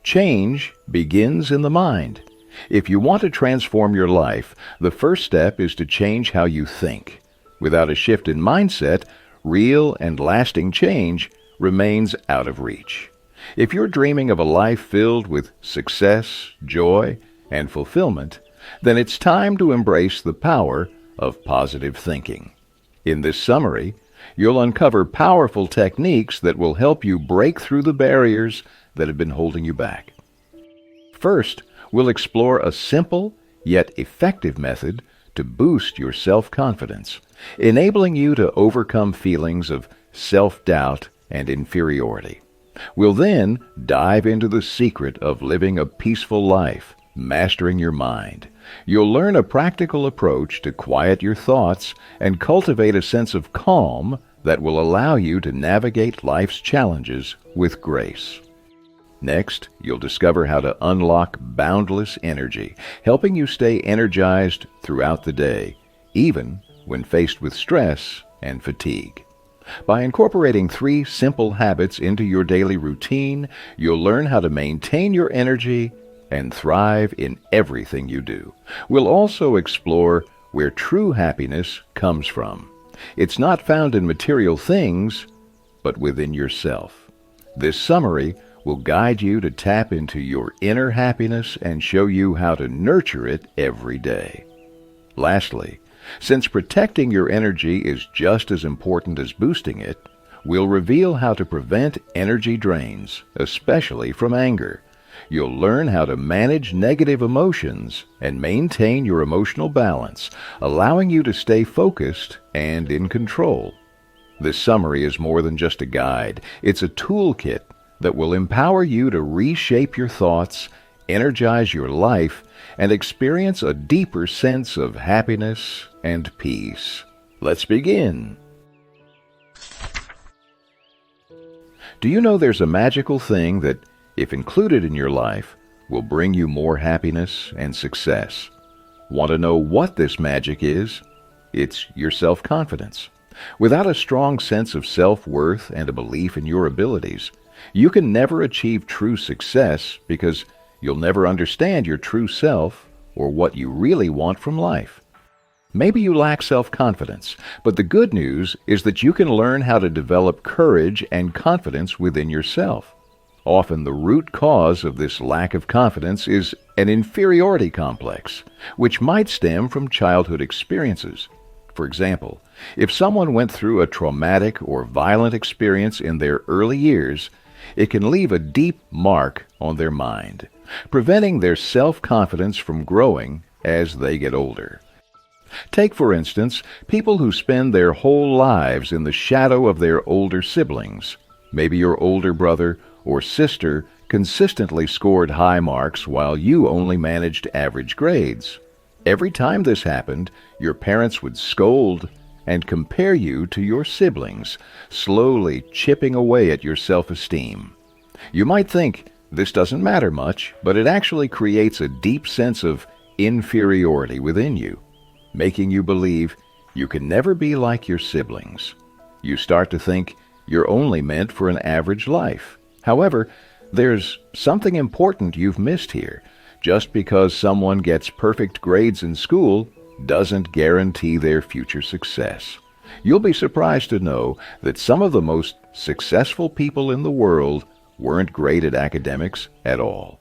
Change begins in the mind. If you want to transform your life, the first step is to change how you think. Without a shift in mindset, real and lasting change remains out of reach. If you're dreaming of a life filled with success, joy, and fulfillment, then it's time to embrace the power of positive thinking. In this summary, you'll uncover powerful techniques that will help you break through the barriers that have been holding you back. First, we'll explore a simple yet effective method to boost your self-confidence, enabling you to overcome feelings of self-doubt and inferiority. We'll then dive into the secret of living a peaceful life, mastering your mind. You'll learn a practical approach to quiet your thoughts and cultivate a sense of calm that will allow you to navigate life's challenges with grace. Next, you'll discover how to unlock boundless energy, helping you stay energized throughout the day, even when faced with stress and fatigue. By incorporating 3 simple habits into your daily routine, you'll learn how to maintain your energy and thrive in everything you do. We'll also explore where true happiness comes from. It's not found in material things, but within yourself. This summary will guide you to tap into your inner happiness and show you how to nurture it every day. Lastly, since protecting your energy is just as important as boosting it, we'll reveal how to prevent energy drains, especially from anger. You'll learn how to manage negative emotions and maintain your emotional balance, allowing you to stay focused and in control. This summary is more than just a guide. It's a toolkit that will empower you to reshape your thoughts, energize your life, and experience a deeper sense of happiness and peace. Let's begin. Do you know there's a magical thing that, if included in your life, will bring you more happiness and success? Want to know what this magic is? It's your self-confidence. Without a strong sense of self-worth and a belief in your abilities, you can never achieve true success because you'll never understand your true self or what you really want from life. Maybe you lack self-confidence, but the good news is that you can learn how to develop courage and confidence within yourself. Often the root cause of this lack of confidence is an inferiority complex, which might stem from childhood experiences. For example, if someone went through a traumatic or violent experience in their early years, it can leave a deep mark on their mind, preventing their self-confidence from growing as they get older. Take, for instance, people who spend their whole lives in the shadow of their older siblings. Maybe your older brother or sister consistently scored high marks while you only managed average grades. Every time this happened, your parents would scold and compare you to your siblings, slowly chipping away at your self-esteem. You might think this doesn't matter much, but it actually creates a deep sense of inferiority within you, making you believe you can never be like your siblings. You start to think you're only meant for an average life. However, there's something important you've missed here. Just because someone gets perfect grades in school doesn't guarantee their future success. You'll be surprised to know that some of the most successful people in the world weren't great at academics at all.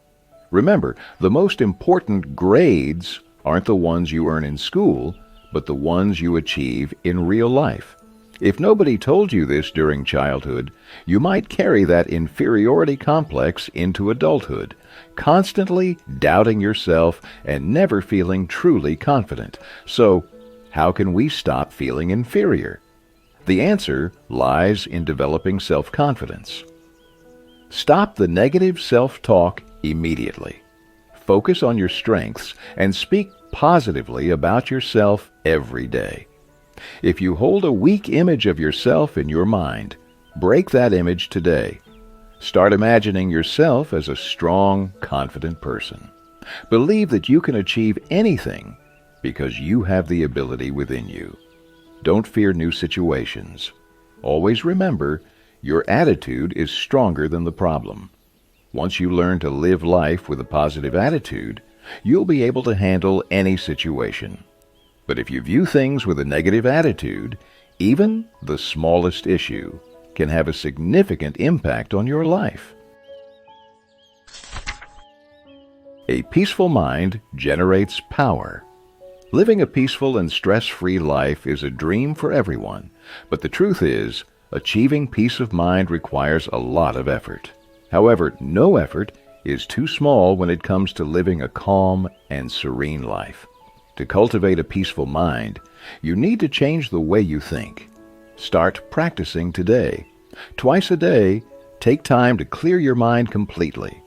Remember, the most important grades aren't the ones you earn in school, but the ones you achieve in real life. If nobody told you this during childhood, you might carry that inferiority complex into adulthood, constantly doubting yourself and never feeling truly confident. So, how can we stop feeling inferior? The answer lies in developing self-confidence. Stop the negative self-talk immediately. Focus on your strengths and speak positively about yourself every day. If you hold a weak image of yourself in your mind, break that image today. Start imagining yourself as a strong, confident person. Believe that you can achieve anything because you have the ability within you. Don't fear new situations. Always remember, your attitude is stronger than the problem. Once you learn to live life with a positive attitude, you'll be able to handle any situation. But if you view things with a negative attitude, even the smallest issue can have a significant impact on your life. A peaceful mind generates power. Living a peaceful and stress-free life is a dream for everyone, but the truth is, achieving peace of mind requires a lot of effort. However, no effort is too small when it comes to living a calm and serene life. To cultivate a peaceful mind, you need to change the way you think. Start practicing today. Twice a day, take time to clear your mind completely.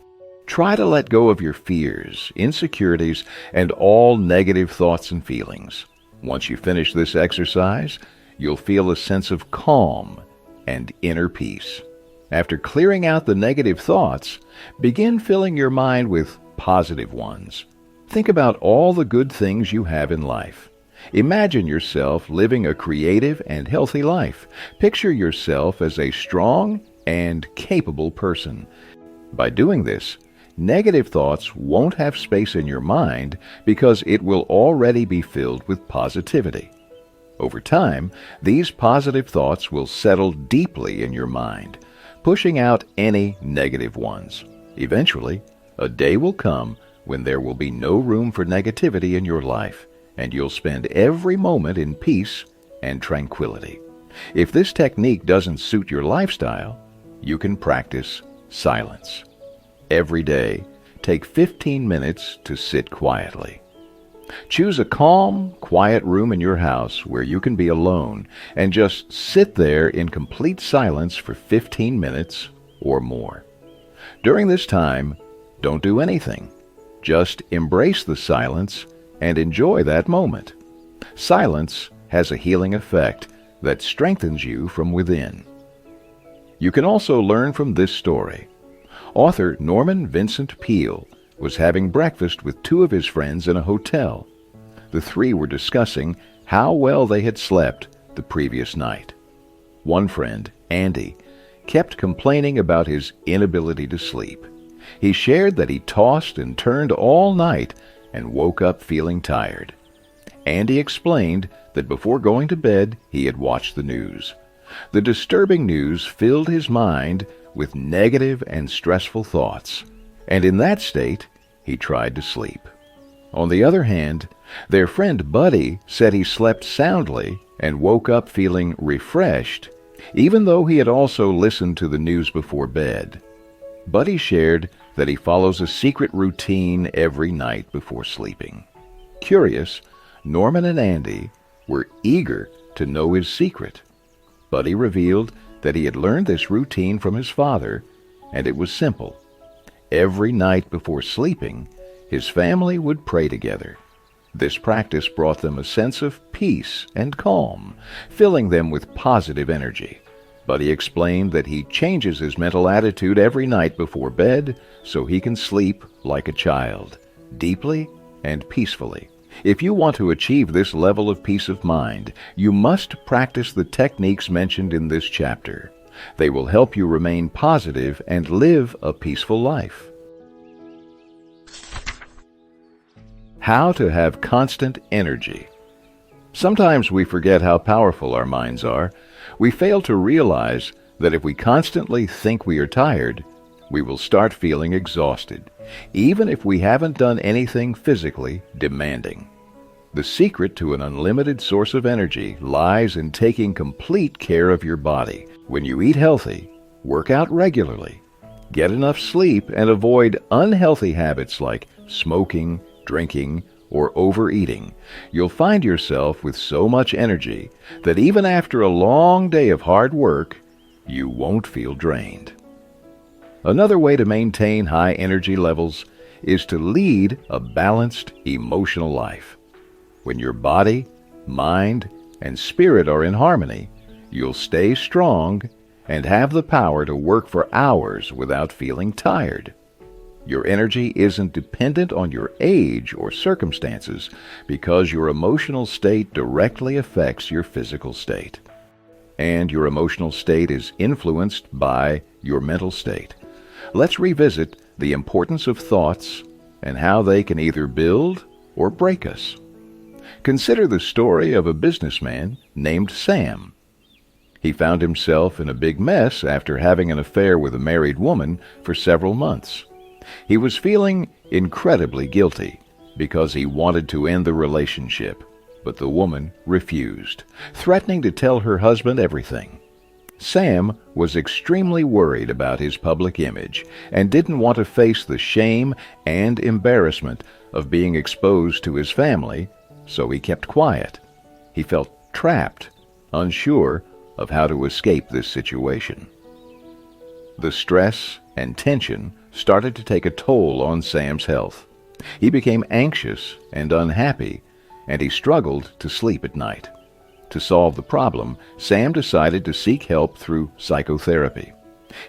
Try to let go of your fears, insecurities, and all negative thoughts and feelings. Once you finish this exercise, you'll feel a sense of calm and inner peace. After clearing out the negative thoughts, begin filling your mind with positive ones. Think about all the good things you have in life. Imagine yourself living a creative and healthy life. Picture yourself as a strong and capable person. By doing this, negative thoughts won't have space in your mind because it will already be filled with positivity. Over time, these positive thoughts will settle deeply in your mind, pushing out any negative ones. Eventually, a day will come when there will be no room for negativity in your life, and you'll spend every moment in peace and tranquility. If this technique doesn't suit your lifestyle, you can practice silence. Every day, take 15 minutes to sit quietly. Choose a calm, quiet room in your house where you can be alone and just sit there in complete silence for 15 minutes or more. During this time, don't do anything. Just embrace the silence and enjoy that moment. Silence has a healing effect that strengthens you from within. You can also learn from this story. Author Norman Vincent Peale was having breakfast with two of his friends in a hotel. The three were discussing how well they had slept the previous night. One friend, Andy, kept complaining about his inability to sleep. He shared that he tossed and turned all night and woke up feeling tired. Andy explained that before going to bed, he had watched the news. The disturbing news filled his mind with negative and stressful thoughts, and in that state, he tried to sleep. On the other hand, their friend Buddy said he slept soundly and woke up feeling refreshed, even though he had also listened to the news before bed. Buddy shared that he follows a secret routine every night before sleeping. Curious, Norman and Andy were eager to know his secret. Buddy revealed that he had learned this routine from his father, and it was simple. Every night before sleeping, his family would pray together. This practice brought them a sense of peace and calm, filling them with positive energy. Buddy explained that he changes his mental attitude every night before bed so he can sleep like a child, deeply and peacefully. If you want to achieve this level of peace of mind, you must practice the techniques mentioned in this chapter. They will help you remain positive and live a peaceful life. How to have constant energy. Sometimes we forget how powerful our minds are. We fail to realize that if we constantly think we are tired, we will start feeling exhausted, even if we haven't done anything physically demanding. The secret to an unlimited source of energy lies in taking complete care of your body. When you eat healthy, work out regularly, get enough sleep, and avoid unhealthy habits like smoking, drinking, or overeating, you'll find yourself with so much energy that even after a long day of hard work, you won't feel drained. Another way to maintain high energy levels is to lead a balanced emotional life. When your body, mind, and spirit are in harmony, you'll stay strong and have the power to work for hours without feeling tired. Your energy isn't dependent on your age or circumstances because your emotional state directly affects your physical state. And your emotional state is influenced by your mental state. let's revisit the importance of thoughts and how they can either build or break us. Consider the story of a businessman named Sam. He found himself in a big mess after having an affair with a married woman for several months. He was feeling incredibly guilty because he wanted to end the relationship, but the woman refused, threatening to tell her husband everything. Sam was extremely worried about his public image and didn't want to face the shame and embarrassment of being exposed to his family, so he kept quiet. He felt trapped, unsure of how to escape this situation. The stress and tension started to take a toll on Sam's health. He became anxious and unhappy, and he struggled to sleep at night. To solve the problem, Sam decided to seek help through psychotherapy.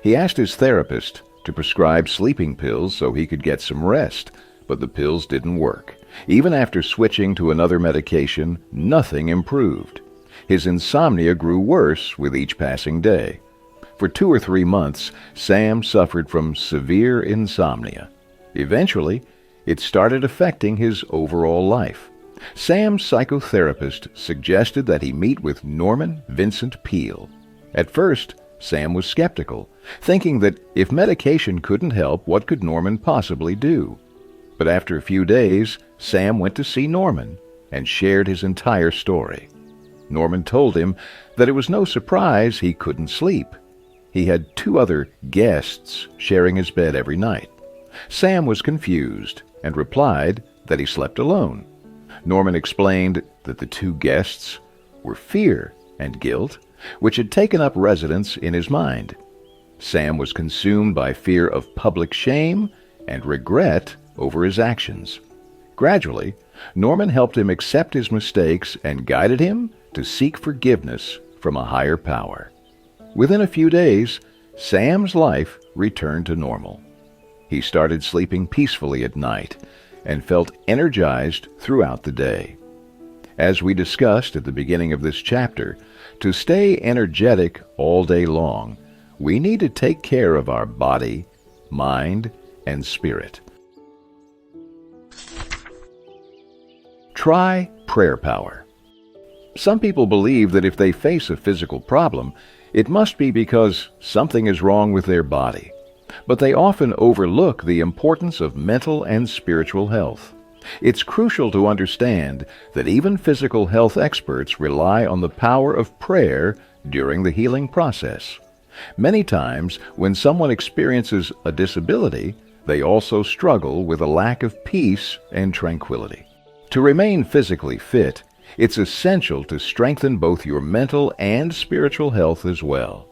He asked his therapist to prescribe sleeping pills so he could get some rest, but the pills didn't work. Even after switching to another medication, nothing improved. His insomnia grew worse with each passing day. For 2 or 3 months, Sam suffered from severe insomnia. Eventually, it started affecting his overall life. Sam's psychotherapist suggested that he meet with Norman Vincent Peale. At first, Sam was skeptical, thinking that if medication couldn't help, what could Norman possibly do? But after a few days, Sam went to see Norman and shared his entire story. Norman told him that it was no surprise he couldn't sleep. He had 2 other guests sharing his bed every night. Sam was confused and replied that he slept alone. Norman explained that the 2 guests were fear and guilt, which had taken up residence in his mind. Sam was consumed by fear of public shame and regret over his actions. Gradually, Norman helped him accept his mistakes and guided him to seek forgiveness from a higher power. Within a few days, Sam's life returned to normal. He started sleeping peacefully at night and felt energized throughout the day. As we discussed at the beginning of this chapter, to stay energetic all day long, we need to take care of our body, mind, and spirit. Try prayer power. Some people believe that if they face a physical problem, it must be because something is wrong with their body. But they often overlook the importance of mental and spiritual health. It's crucial to understand that even physical health experts rely on the power of prayer during the healing process. Many times, when someone experiences a disability, they also struggle with a lack of peace and tranquility. To remain physically fit, it's essential to strengthen both your mental and spiritual health as well.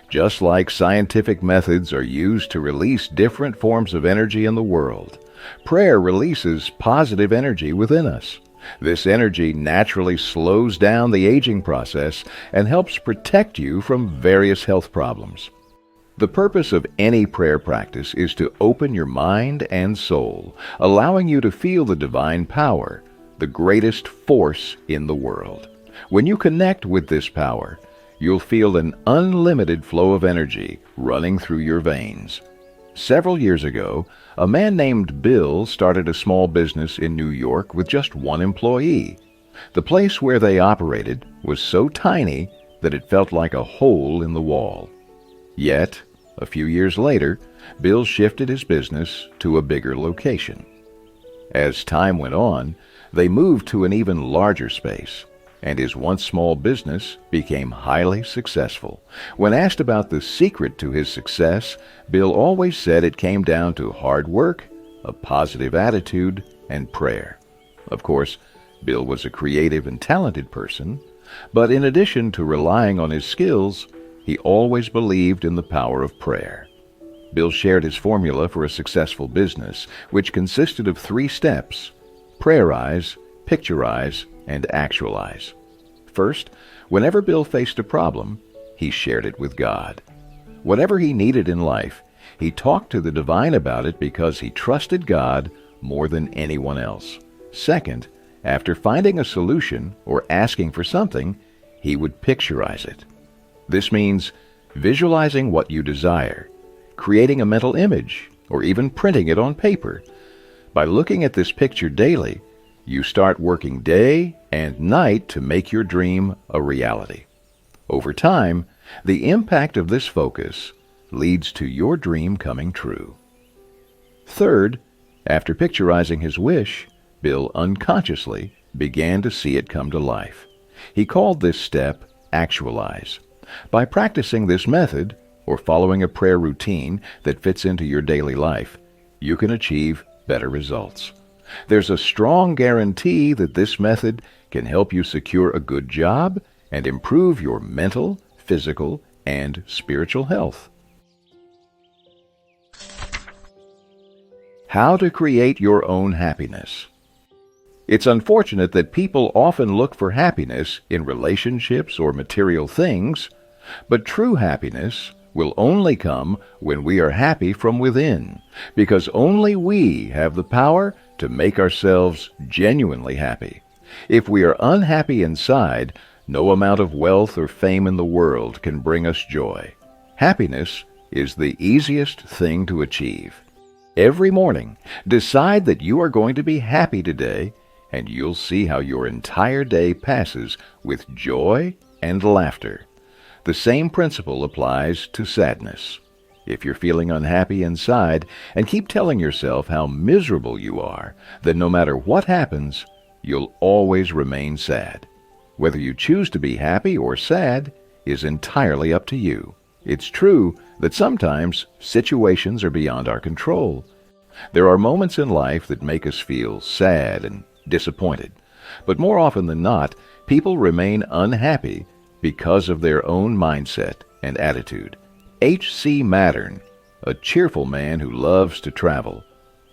Just like scientific methods are used to release different forms of energy in the world, prayer releases positive energy within us. This energy naturally slows down the aging process and helps protect you from various health problems. The purpose of any prayer practice is to open your mind and soul, allowing you to feel the divine power, the greatest force in the world. When you connect with this power, you'll feel an unlimited flow of energy running through your veins. Several years ago, a man named Bill started a small business in New York with just 1 employee. The place where they operated was so tiny that it felt like a hole in the wall. Yet, a few years later, Bill shifted his business to a bigger location. As time went on, they moved to an even larger space, and his once small business became highly successful. When asked about the secret to his success, Bill always said it came down to hard work, a positive attitude, and prayer. Of course, Bill was a creative and talented person, but in addition to relying on his skills, he always believed in the power of prayer. Bill shared his formula for a successful business, which consisted of 3 steps: prayerize, picturize, and actualize. First, whenever Bill faced a problem, he shared it with God. Whatever he needed in life, he talked to the divine about it because he trusted God more than anyone else. Second, after finding a solution or asking for something, he would picturize it. This means visualizing what you desire. creating a mental image, or even printing it on paper. By looking at this picture daily, you start working day and night to make your dream a reality. Over time, the impact of this focus leads to your dream coming true. Third, after picturizing his wish, Bill unconsciously began to see it come to life. He called this step actualize. By practicing this method, or following a prayer routine that fits into your daily life, you can achieve better results. There's a strong guarantee that this method can help you secure a good job and improve your mental, physical, and spiritual health. How to create your own happiness. It's unfortunate that people often look for happiness in relationships or material things, but true happiness will only come when we are happy from within, because only we have the power to make ourselves genuinely happy. If we are unhappy inside, no amount of wealth or fame in the world can bring us joy. Happiness is the easiest thing to achieve. Every morning, decide that you are going to be happy today, and you'll see how your entire day passes with joy and laughter. The same principle applies to sadness. If you're feeling unhappy inside and keep telling yourself how miserable you are, then no matter what happens, you'll always remain sad. Whether you choose to be happy or sad is entirely up to you. It's true that sometimes situations are beyond our control. There are moments in life that make us feel sad and disappointed, but more often than not, people remain unhappy because of their own mindset and attitude. H.C. Mattern, a cheerful man who loves to travel,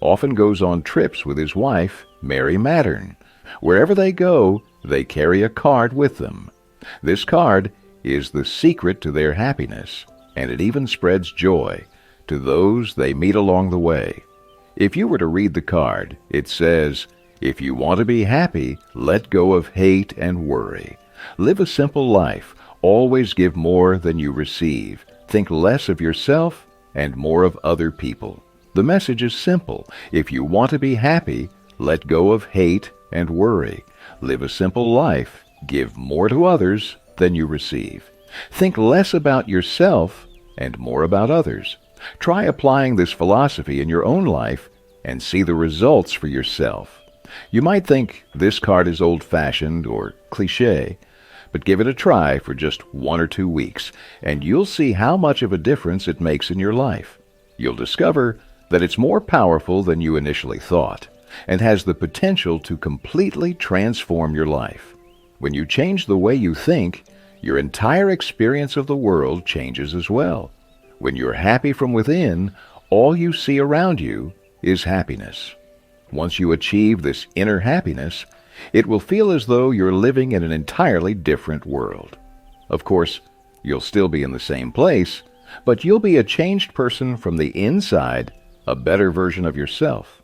often goes on trips with his wife, Mary Mattern. Wherever they go, they carry a card with them. This card is the secret to their happiness, and it even spreads joy to those they meet along the way. If you were to read the card, it says, "If you want to be happy, let go of hate and worry. Live a simple life. Always give more than you receive. Think less of yourself and more of other people." The message is simple. If you want to be happy, let go of hate and worry. Live a simple life. Give more to others than you receive. Think less about yourself and more about others. Try applying this philosophy in your own life and see the results for yourself. You might think this card is old-fashioned or cliché, but give it a try for just 1 or 2 weeks, and you'll see how much of a difference it makes in your life. You'll discover that it's more powerful than you initially thought, and has the potential to completely transform your life. When you change the way you think, your entire experience of the world changes as well. When you're happy from within, all you see around you is happiness. Once you achieve this inner happiness, it will feel as though you're living in an entirely different world. Of course, you'll still be in the same place, but you'll be a changed person from the inside, a better version of yourself.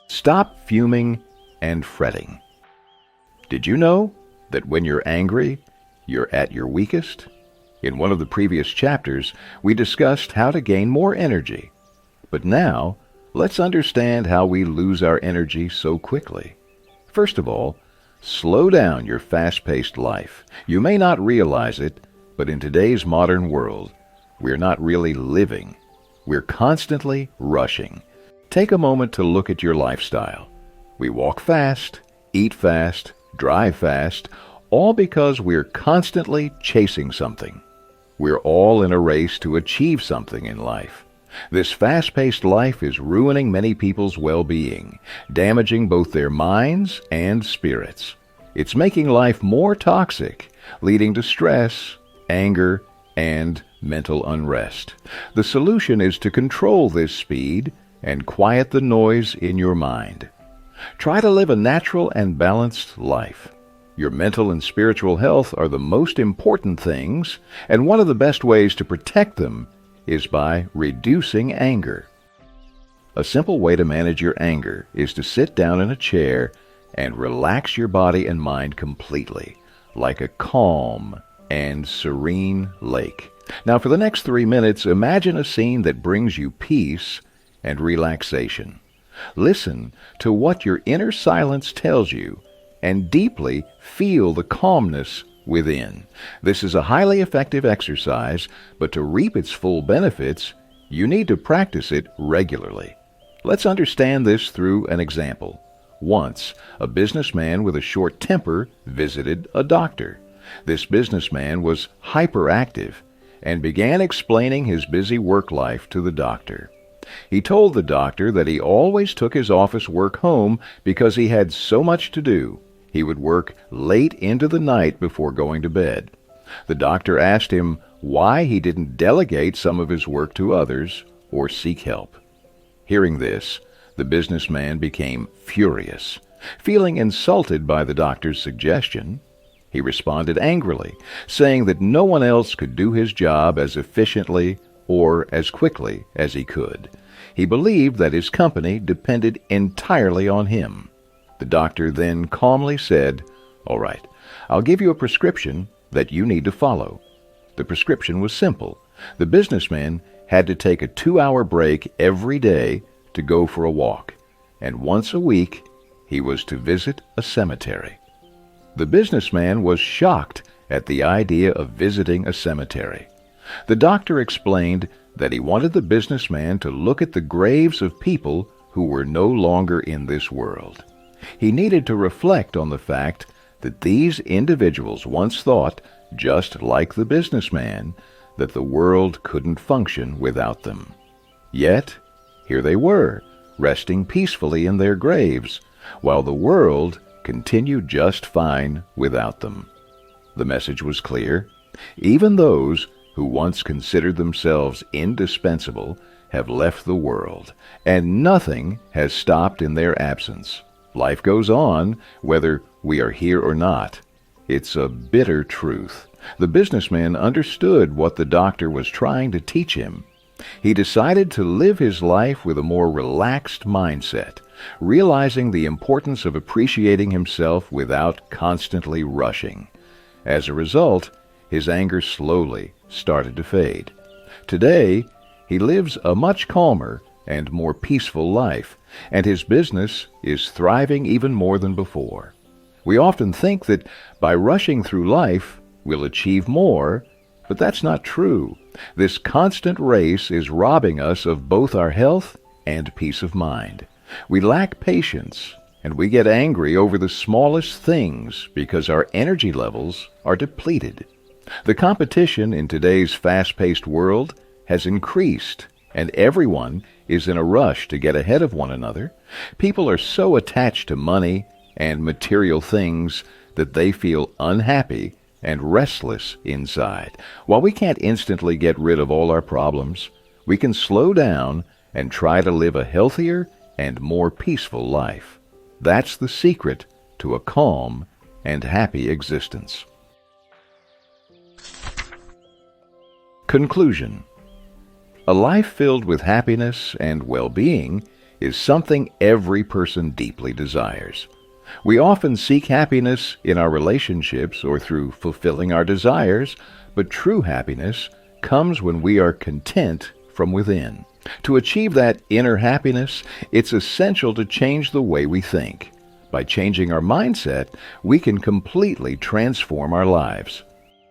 Stop fuming and fretting. Did you know that when you're angry, you're at your weakest? In one of the previous chapters, we discussed how to gain more energy. But now, let's understand how we lose our energy so quickly. First of all, slow down your fast-paced life. You may not realize it, but in today's modern world, we're not really living. We're constantly rushing. Take a moment to look at your lifestyle. We walk fast, eat fast, drive fast, all because we're constantly chasing something. We're all in a race to achieve something in life. This fast-paced life is ruining many people's well-being, damaging both their minds and spirits. It's making life more toxic, leading to stress, anger, and mental unrest. The solution is to control this speed and quiet the noise in your mind. Try to live a natural and balanced life. Your mental and spiritual health are the most important things, and one of the best ways to protect them is by reducing anger. A simple way to manage your anger is to sit down in a chair and relax your body and mind completely, like a calm and serene lake. Now, for the next 3 minutes, imagine a scene that brings you peace and relaxation. Listen to what your inner silence tells you and deeply feel the calmness within. This is a highly effective exercise, but to reap its full benefits, you need to practice it regularly. Let's understand this through an example. Once, a businessman with a short temper visited a doctor. This businessman was hyperactive and began explaining his busy work life to the doctor. He told the doctor that he always took his office work home because he had so much to do. He would work late into the night before going to bed. The doctor asked him why he didn't delegate some of his work to others or seek help. Hearing this, the businessman became furious. Feeling insulted by the doctor's suggestion, he responded angrily, saying that no one else could do his job as efficiently or as quickly as he could. He believed that his company depended entirely on him. The doctor then calmly said, "All right, I'll give you a prescription that you need to follow." The prescription was simple. The businessman had to take a 2-hour break every day to go for a walk, and once a week he was to visit a cemetery. The businessman was shocked at the idea of visiting a cemetery. The doctor explained that he wanted the businessman to look at the graves of people who were no longer in this world. He needed to reflect on the fact that these individuals once thought, just like the businessman, that the world couldn't function without them. Yet, here they were, resting peacefully in their graves, while the world continued just fine without them. The message was clear. Even those who once considered themselves indispensable have left the world, and nothing has stopped in their absence. Life goes on, whether we are here or not. It's a bitter truth. The businessman understood what the doctor was trying to teach him. He decided to live his life with a more relaxed mindset, realizing the importance of appreciating himself without constantly rushing. As a result, his anger slowly started to fade. Today, he lives a much calmer and more peaceful life, and his business is thriving even more than before. We often think that by rushing through life, we'll achieve more, but that's not true. This constant race is robbing us of both our health and peace of mind. We lack patience, and we get angry over the smallest things because our energy levels are depleted. The competition in today's fast-paced world has increased, and everyone is in a rush to get ahead of one another. People are so attached to money and material things that they feel unhappy and restless inside. While we can't instantly get rid of all our problems, we can slow down and try to live a healthier and more peaceful life. That's the secret to a calm and happy existence. Conclusion. A life filled with happiness and well-being is something every person deeply desires. We often seek happiness in our relationships or through fulfilling our desires, but true happiness comes when we are content from within. To achieve that inner happiness, it's essential to change the way we think. By changing our mindset, we can completely transform our lives.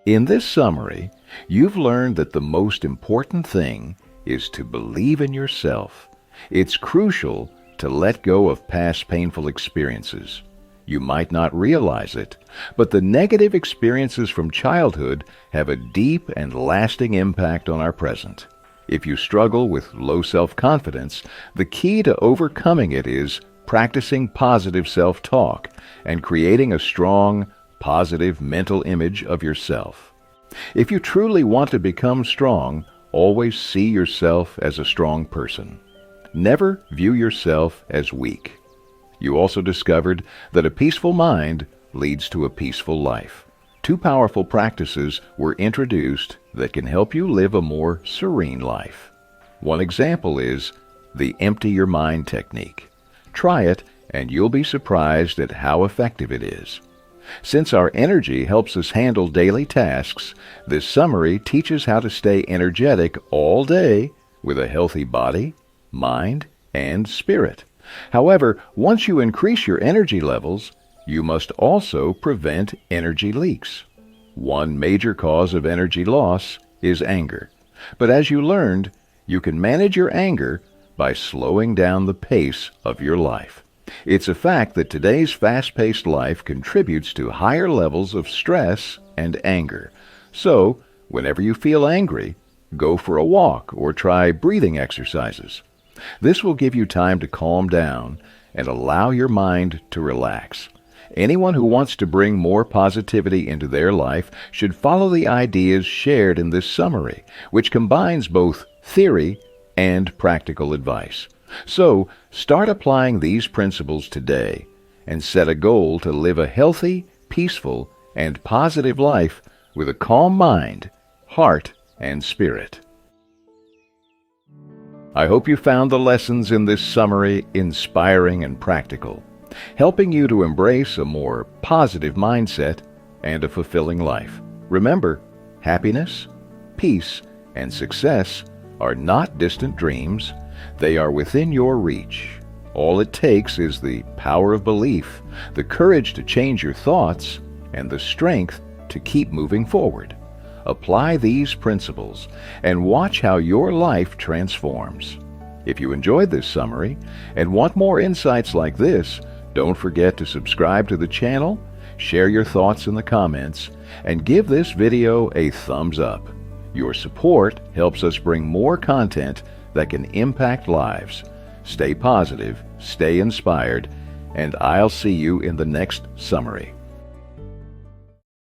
In this summary, you've learned that the most important thing is to believe in yourself. It's crucial to let go of past painful experiences. You might not realize it, but the negative experiences from childhood have a deep and lasting impact on our present. If you struggle with low self-confidence, the key to overcoming it is practicing positive self-talk and creating a strong, positive mental image of yourself. If you truly want to become strong, always see yourself as a strong person. Never view yourself as weak. You also discovered that a peaceful mind leads to a peaceful life. 2 powerful practices were introduced that can help you live a more serene life. One example is the empty your mind technique. Try it, and you'll be surprised at how effective it is. Since our energy helps us handle daily tasks, this summary teaches how to stay energetic all day with a healthy body, mind, and spirit. However, once you increase your energy levels, you must also prevent energy leaks. One major cause of energy loss is anger. But as you learned, you can manage your anger by slowing down the pace of your life. It's a fact that today's fast-paced life contributes to higher levels of stress and anger. So, whenever you feel angry, go for a walk or try breathing exercises. This will give you time to calm down and allow your mind to relax. Anyone who wants to bring more positivity into their life should follow the ideas shared in this summary, which combines both theory and practical advice. So, start applying these principles today and set a goal to live a healthy, peaceful, and positive life with a calm mind, heart, and spirit. I hope you found the lessons in this summary inspiring and practical, helping you to embrace a more positive mindset and a fulfilling life. Remember, happiness, peace, and success are not distant dreams. They are within your reach. All it takes is the power of belief, the courage to change your thoughts, and the strength to keep moving forward. Apply these principles and watch how your life transforms. If you enjoyed this summary and want more insights like this, don't forget to subscribe to the channel, share your thoughts in the comments, and give this video a thumbs up. Your support helps us bring more content that can impact lives. Stay positive, stay inspired, and I'll see you in the next summary.